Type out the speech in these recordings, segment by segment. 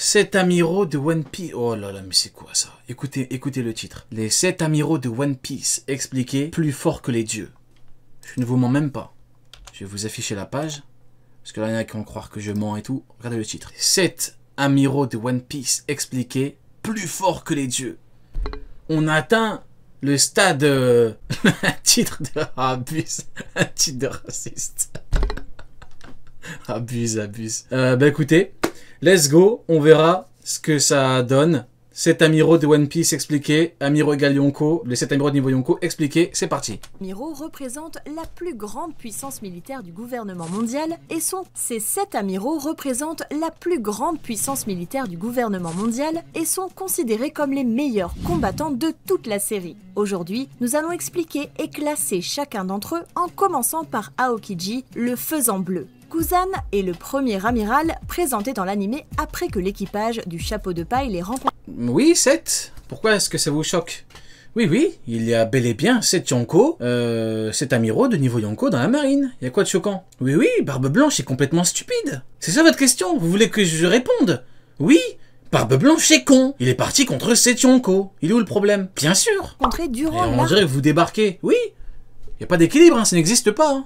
7 amiraux de One Piece. Oh là là, mais c'est quoi ça? Écoutez le titre. Les 7 amiraux de One Piece expliqués plus forts que les dieux. Je ne vous mens même pas. Je vais vous afficher la page. Parce que là, il y en a qui vont croire que je mens et tout. Regardez le titre. 7 amiraux de One Piece expliqués plus forts que les dieux. On atteint le stade... un titre de... abuse. Un titre de raciste. abuse. Bah écoutez, let's go. On verra ce que ça donne. 7 amiraux de One Piece expliqués, amiraux égale Yonko, les 7 amiraux de niveau Yonko expliqués, c'est parti. Amiraux représentent la plus grande puissance militaire du gouvernement mondial et ces 7 amiraux représentent la plus grande puissance militaire du gouvernement mondial et sont considérés comme les meilleurs combattants de toute la série. Aujourd'hui, nous allons expliquer et classer chacun d'entre eux en commençant par Aokiji, le faisan bleu. Kuzan est le premier amiral présenté dans l'anime après que l'équipage du chapeau de paille les rencontre. Oui, 7. Pourquoi est-ce que ça vous choque? Oui, il y a bel et bien 7 Yonko, 7 amiraux de niveau Yonko dans la marine. Il y a quoi de choquant? Oui, Barbe Blanche est complètement stupide. C'est ça votre question? Vous voulez que je réponde? Oui, Barbe Blanche est con. Il est parti contre 7 Yonko. Il est où le problème? Bien sûr. Durant on dirait que vous débarquez. Oui, il n'y a pas d'équilibre, hein, ça n'existe pas. Hein.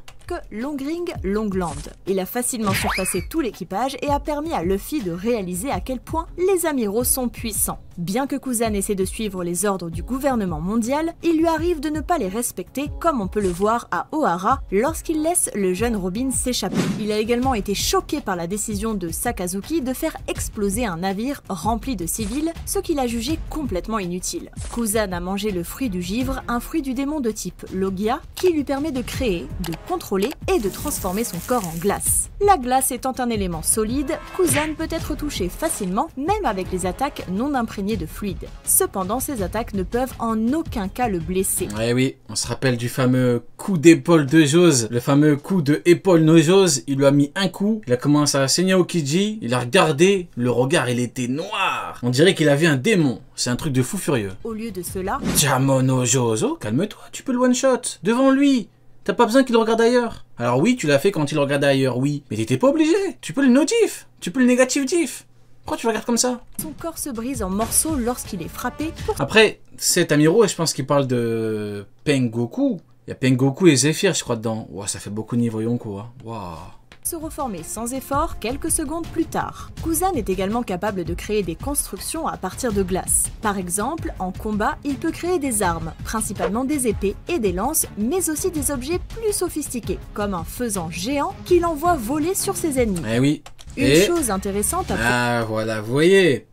Longring Longland. Il a facilement surpassé tout l'équipage et a permis à Luffy de réaliser à quel point les amiraux sont puissants. Bien que Kuzan essaie de suivre les ordres du gouvernement mondial, il lui arrive de ne pas les respecter comme on peut le voir à Ohara lorsqu'il laisse le jeune Robin s'échapper. Il a également été choqué par la décision de Sakazuki de faire exploser un navire rempli de civils, ce qu'il a jugé complètement inutile. Kuzan a mangé le fruit du givre, un fruit du démon de type Logia, qui lui permet de créer, de contrôler et de transformer son corps en glace. La glace étant un élément solide, Kuzan peut être touché facilement, même avec les attaques non imprégnées de fluide. Cependant, ces attaques ne peuvent en aucun cas le blesser. Oui, on se rappelle du fameux coup d'épaule de Jose, le fameux coup de épaule de Jose, il lui a mis un coup, il a commencé à saigner Aokiji, il a regardé, le regard il était noir. On dirait qu'il avait un démon, c'est un truc de fou furieux. Au lieu de cela... Jamono Jozo, calme-toi, tu peux le one-shot, devant lui. T'as pas besoin qu'il regarde ailleurs. Alors oui, tu l'as fait quand il regardait ailleurs, oui. Mais t'étais pas obligé. Tu peux le no-diff. Tu peux le négatif diff. Pourquoi tu le regardes comme ça? Son corps se brise en morceaux lorsqu'il est frappé. Après, cet amiraux, je pense qu'il parle de Pengoku. Il y a Pengoku et Zephyr, je crois, dedans. Ouah, ça fait beaucoup de niveau Yonko. Hein. Waouh. Se reformer sans effort quelques secondes plus tard. Kuzan est également capable de créer des constructions à partir de glace. Par exemple, en combat, il peut créer des armes, principalement des épées et des lances, mais aussi des objets plus sophistiqués, comme un faisan géant qu'il envoie voler sur ses ennemis. Eh oui. Une chose intéressante à Ah voilà, vous voyez.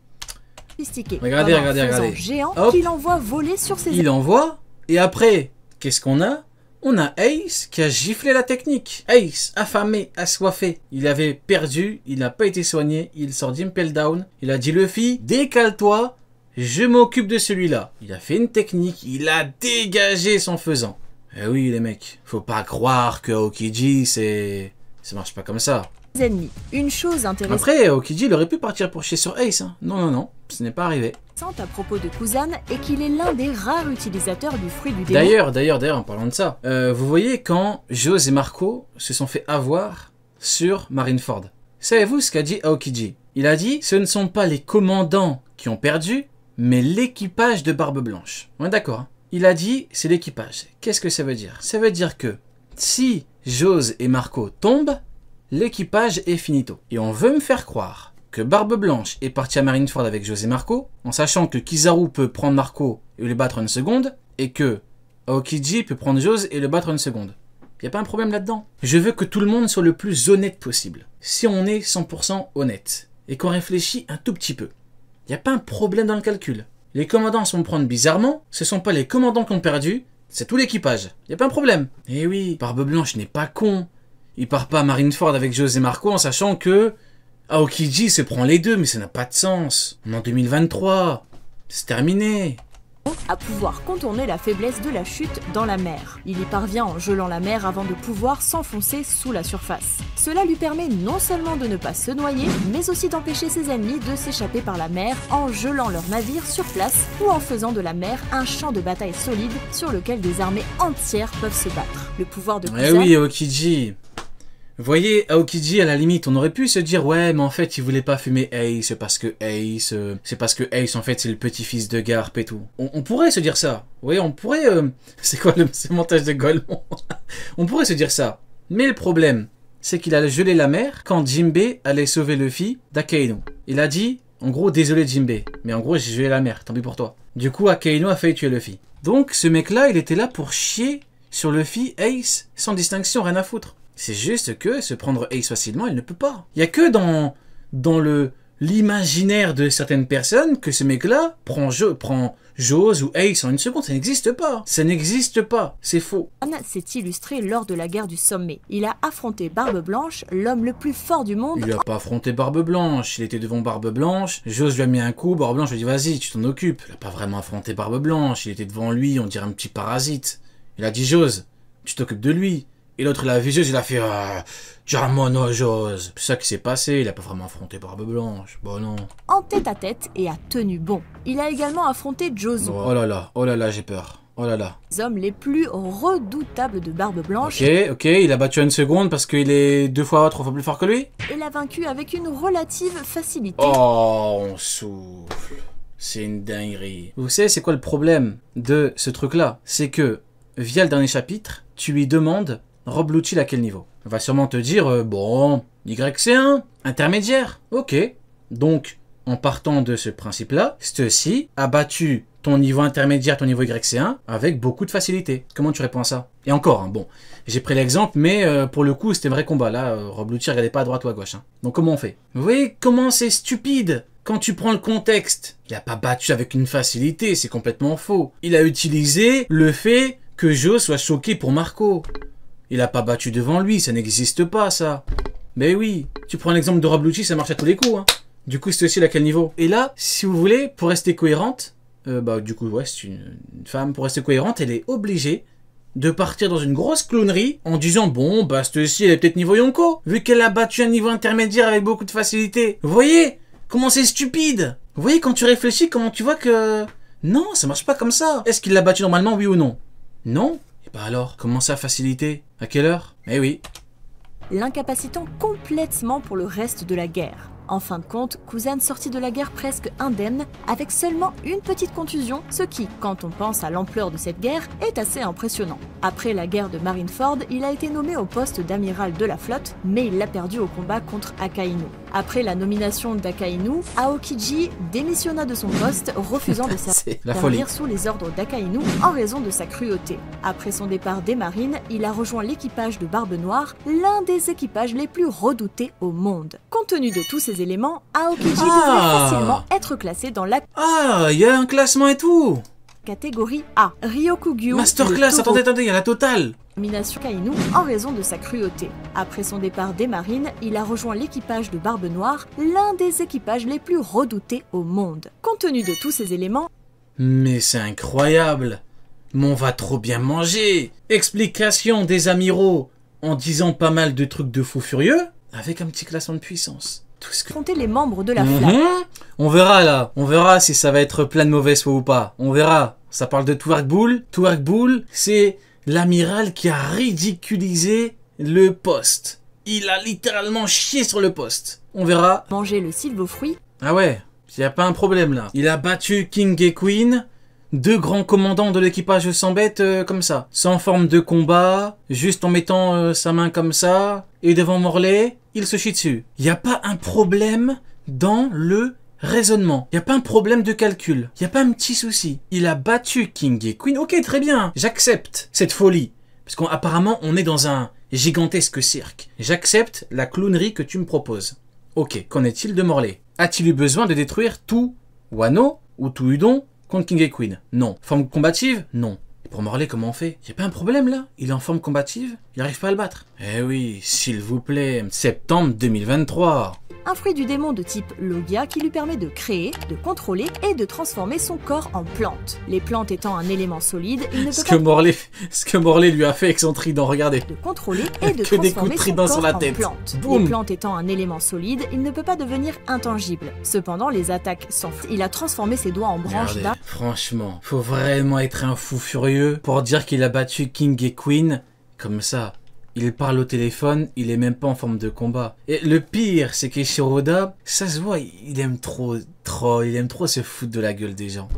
Sophistiqué. Regardez. Géant Hop. qu'il envoie voler sur ses ennemis. Il envoie, et après, qu'est-ce qu'on a? On a Ace qui a giflé la technique. Ace, affamé, assoiffé. Il avait perdu, il n'a pas été soigné, il sort d'Impel Down. Il a dit Luffy, décale-toi, je m'occupe de celui-là. Il a fait une technique, il a dégagé son faisan. Eh oui les mecs, faut pas croire que Aokiji ça marche pas comme ça. Ennemis. Une chose intéressante Après, Aokiji il aurait pu partir pour chier sur Ace. Hein. Non, ce n'est pas arrivé. À propos de Kuzan est qu'il est l'un des rares utilisateurs du fruit du démon. D'ailleurs, en parlant de ça, vous voyez quand Jose et Marco se sont fait avoir sur Marineford. Savez-vous ce qu'a dit Aokiji? Il a dit, ce ne sont pas les commandants qui ont perdu, mais l'équipage de Barbe Blanche. On est d'accord, hein? Il a dit, c'est l'équipage. Qu'est-ce que ça veut dire? Ça veut dire que si Jose et Marco tombent, l'équipage est finito. Et on veut me faire croire que Barbe Blanche est parti à Marineford avec Jose et Marco, en sachant que Kizaru peut prendre Marco et le battre en une seconde, et que Aokiji peut prendre Jose et le battre en une seconde. Y a pas un problème là-dedans? Je veux que tout le monde soit le plus honnête possible. Si on est 100% honnête, et qu'on réfléchit un tout petit peu, y a pas un problème dans le calcul. Les commandants se vont prendre bizarrement, ce sont pas les commandants qui ont perdu, c'est tout l'équipage. Y a pas un problème. Eh oui, Barbe Blanche n'est pas con. Il part pas à Marineford avec Jose et Marco en sachant que Aokiji se prend les deux, mais ça n'a pas de sens. On est en 2023. C'est terminé. À pouvoir contourner la faiblesse de la chute dans la mer. Il y parvient en gelant la mer avant de pouvoir s'enfoncer sous la surface. Cela lui permet non seulement de ne pas se noyer, mais aussi d'empêcher ses ennemis de s'échapper par la mer en gelant leur navire sur place ou en faisant de la mer un champ de bataille solide sur lequel des armées entières peuvent se battre. Le pouvoir de Kuzan... Eh oui, Aokiji. Vous voyez, Aokiji, à la limite, on aurait pu se dire, ouais, mais en fait, il voulait pas fumer Ace parce que Ace, c'est parce que Ace, en fait, c'est le petit-fils de Garp et tout. On pourrait se dire ça. Vous voyez, on pourrait, c'est quoi ce montage de Golemon? On pourrait se dire ça. Mais le problème, c'est qu'il a gelé la mer quand Jinbei allait sauver Luffy d'Akainu. Il a dit, en gros, désolé Jinbei, mais en gros, j'ai gelé la mer, tant pis pour toi. Du coup, Akainu a failli tuer Luffy. Donc, ce mec-là, il était là pour chier sur Luffy, Ace, sans distinction, rien à foutre. C'est juste que se prendre Ace facilement, il ne peut pas. Il y a que dans l'imaginaire de certaines personnes que ce mec-là prend Jose ou Ace en une seconde. Ça n'existe pas. Ça n'existe pas. C'est faux. S'est illustré lors de la guerre du sommet. Il a affronté Barbe Blanche, l'homme le plus fort du monde. Il a pas affronté Barbe Blanche. Il était devant Barbe Blanche. Jose lui a mis un coup. Barbe Blanche lui a dit vas-y, tu t'en occupes. Il a pas vraiment affronté Barbe Blanche. Il était devant lui, on dirait un petit parasite. Il a dit Jose, tu t'occupes de lui. Et l'autre, il a vu Jose, il a fait Jamono Jose. C'est ça qui s'est passé. Il a pas vraiment affronté Barbe Blanche. Bon, non. En tête-à-tête et a tenu bon. Il a également affronté Jozo. Oh là là, j'ai peur. Oh là là. Les hommes les plus redoutables de Barbe Blanche. Ok, il a battu à une seconde parce qu'il est 2 fois, 3 fois plus fort que lui. Et l'a vaincu avec une relative facilité. Oh, on souffle. C'est une dinguerie. Vous savez, c'est quoi le problème de ce truc-là? C'est que, via le dernier chapitre, tu lui demandes Rob Lucci à quel niveau? On va sûrement te dire, bon, YC1, intermédiaire. Ok. Donc, en partant de ce principe-là, ceci a battu ton niveau intermédiaire, ton niveau YC1, avec beaucoup de facilité. Comment tu réponds à ça? Et encore, hein, bon, j'ai pris l'exemple, mais pour le coup, c'était un vrai combat. Là, Rob Lucci regardait pas à droite ou à gauche. Hein. Donc comment on fait? Vous voyez comment c'est stupide? Quand tu prends le contexte, il n'a pas battu avec une facilité, c'est complètement faux. Il a utilisé le fait que Joe soit choqué pour Marco. Il n'a pas battu devant lui, ça n'existe pas, ça. Mais oui, tu prends l'exemple de Rob Lucci, ça marche à tous les coups. Hein. Du coup, c'est aussi à quel niveau? Et là, si vous voulez, pour rester cohérente, du coup, ouais, c'est une femme, pour rester cohérente, elle est obligée de partir dans une grosse clownerie en disant, bon, bah, ceci, elle est peut-être niveau Yonko, vu qu'elle a battu un niveau intermédiaire avec beaucoup de facilité. Vous voyez comment c'est stupide? Vous voyez, quand tu réfléchis, comment tu vois que... Non, ça marche pas comme ça. Est-ce qu'il l'a battu normalement, oui ou non? Non? Et bah alors, comment ça, facilité? À quelle heure? Eh oui. L'incapacitant complètement pour le reste de la guerre. En fin de compte, Kuzan sortit de la guerre presque indemne, avec seulement une petite contusion, ce qui, quand on pense à l'ampleur de cette guerre, est assez impressionnant. Après la guerre de Marineford, il a été nommé au poste d'amiral de la flotte, mais il l'a perdu au combat contre Akainu. Après la nomination d'Akainu, Aokiji démissionna de son poste, refusant de servir sous les ordres d'Akainu en raison de sa cruauté. Après son départ des marines, il a rejoint l'équipage de Barbe Noire, l'un des équipages les plus redoutés au monde. Compte tenu de tous ces éléments, Aokiji devrait facilement être classé dans la... Ah, il y a un classement et tout. Catégorie A. Ryokugyu. Masterclass, attendez, il y a la totale. Nomination Kainu en raison de sa cruauté. Après son départ des marines, il a rejoint l'équipage de Barbe Noire, l'un des équipages les plus redoutés au monde. Compte tenu de tous ces éléments... Mais c'est incroyable. Mais on va trop bien manger. Explication des amiraux en disant pas mal de trucs de fous furieux, avec un petit classement de puissance. Tout ce que... Compter les membres de la flamme. On verra là, on verra si ça va être plein de mauvaise foi ou pas. On verra. Ça parle de Twerk Bull. Twerk Bull, c'est l'amiral qui a ridiculisé le poste. Il a littéralement chié sur le poste. On verra. Manger le sylvofruit. Ah ouais, il n'y a pas un problème là. Il a battu King et Queen, 2 grands commandants de l'équipage sans bête comme ça. Sans forme de combat, juste en mettant sa main comme ça. Et devant Morlaix, il se chie dessus. Il n'y a pas un problème dans le raisonnement. Il n'y a pas un problème de calcul. Il n'y a pas un petit souci. Il a battu King et Queen. Ok, très bien. J'accepte cette folie. Parce qu'apparemment, on est dans un gigantesque cirque. J'accepte la clownerie que tu me proposes. Ok, qu'en est-il de Morlaix? A-t-il eu besoin de détruire tout Wano ou tout Udon contre King et Queen? Non. Forme combative? Non. Et pour Morlaix, comment on fait? Y a pas un problème là? Il est en forme combative? Il n'arrive pas à le battre? Eh oui, s'il vous plaît. Septembre 2023. Un fruit du démon de type Logia qui lui permet de créer, de contrôler et de transformer son corps en plantes. Les plantes étant un élément solide, il ne peut ce que Morlaix lui a fait avec son trident, regardez. De contrôler et de que des coups transformer de son trident corps sur la en tête. plantes. Boum. Les plantes étant un élément solide, il ne peut pas devenir intangible. Cependant, les attaques sans... Il a transformé ses doigts en branches Regardez, d'arbre. franchement, faut vraiment être un fou furieux pour dire qu'il a battu King et Queen comme ça. il parle au téléphone, il est même pas en forme de combat. Et le pire, c'est qu'Eshiroda, ça se voit, il aime trop se foutre de la gueule des gens.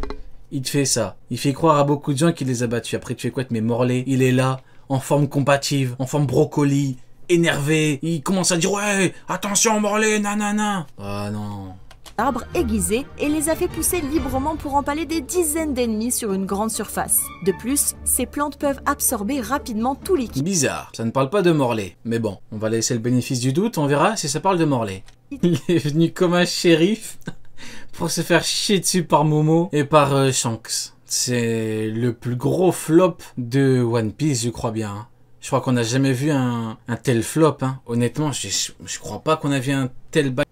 Il te fait ça. Il fait croire à beaucoup de gens qu'il les a battus. Après, tu fais quoi? Mais Morley, il est là, en forme combative, en forme brocoli, énervé. Il commence à dire, ouais, attention Morley, nanana. Ah non. Arbres aiguisés et les a fait pousser librement pour empaler des dizaines d'ennemis sur une grande surface. De plus, ces plantes peuvent absorber rapidement tout liquide. Bizarre, ça ne parle pas de Morley. Mais bon, on va laisser le bénéfice du doute, on verra si ça parle de Morley. Il est venu comme un shérif pour se faire chier dessus par Momo et par Shanks. C'est le plus gros flop de One Piece, je crois bien. Hein. Je crois qu'on n'a jamais vu un tel flop. Hein. Honnêtement, je crois pas qu'on a vu un tel bail.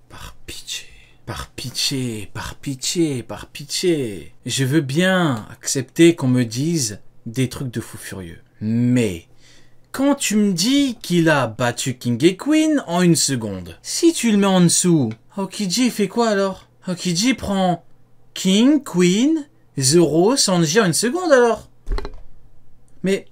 Par pitié. Par pitié, par pitié, par pitié. Je veux bien accepter qu'on me dise des trucs de fou furieux. Mais quand tu me dis qu'il a battu King et Queen en 1 seconde, si tu le mets en dessous, Aokiji fait quoi alors? Aokiji prend King, Queen, Zoro, Sanji en 1 seconde alors? Mais,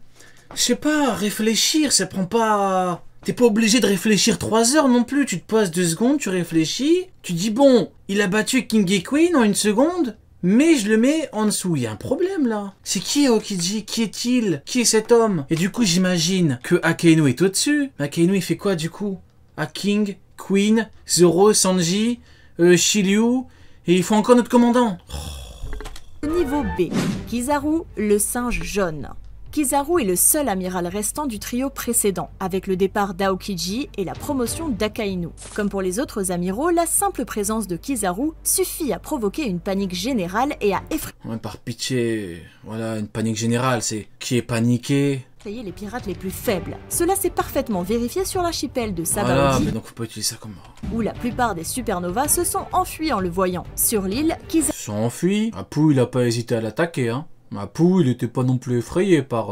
je sais pas, réfléchir, ça prend pas... T'es pas obligé de réfléchir 3 heures non plus, tu te poses 2 secondes, tu réfléchis, tu dis bon, il a battu King et Queen en 1 seconde, mais je le mets en dessous, il y a un problème là. C'est qui Aokiji? Qui est-il? Qui est cet homme? Et du coup j'imagine que Akainu est au-dessus. Akainu il fait quoi du coup? À King, Queen, Zoro, Sanji, Shiryu, et il faut encore notre commandant. Niveau B, Kizaru, le singe jaune. Kizaru est le seul amiral restant du trio précédent, avec le départ d'Aokiji et la promotion d'Akainu. Comme pour les autres amiraux, la simple présence de Kizaru suffit à provoquer une panique générale et à effrayer Par pitié, voilà, une panique générale, c'est qui est paniqué. Les pirates les plus faibles. Cela s'est parfaitement vérifié sur l'archipel de Voilà, Sabaody, mais donc faut pas utiliser ça comme... où la plupart des supernovas se sont enfuis en le voyant. Sur l'île, Kizaru Ils sont enfuis. Apu, il a pas hésité à l'attaquer, hein. Apu, il était pas non plus effrayé par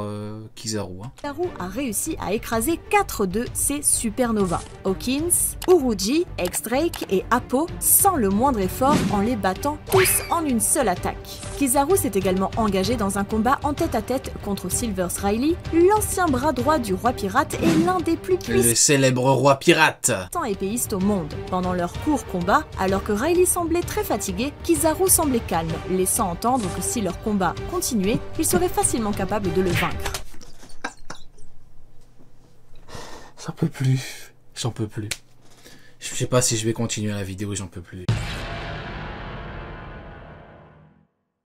Kizaru, hein. a réussi à écraser 4 de ses supernovas, Hawkins, Uruji, X-Drake et Apo, sans le moindre effort en les battant tous en une seule attaque. Kizaru s'est également engagé dans un combat en tête-à-tête contre Silvers Riley, l'ancien bras droit du roi pirate et l'un des plus Le célèbre roi pirate. puissants épéistes au monde. Pendant leur court combat, alors que Riley semblait très fatigué, Kizaru semblait calme, laissant entendre que si leur combat continuait, il serait facilement capable de le vaincre. J'en peux plus. J'en peux plus. Je sais pas si je vais continuer la vidéo, j'en peux plus.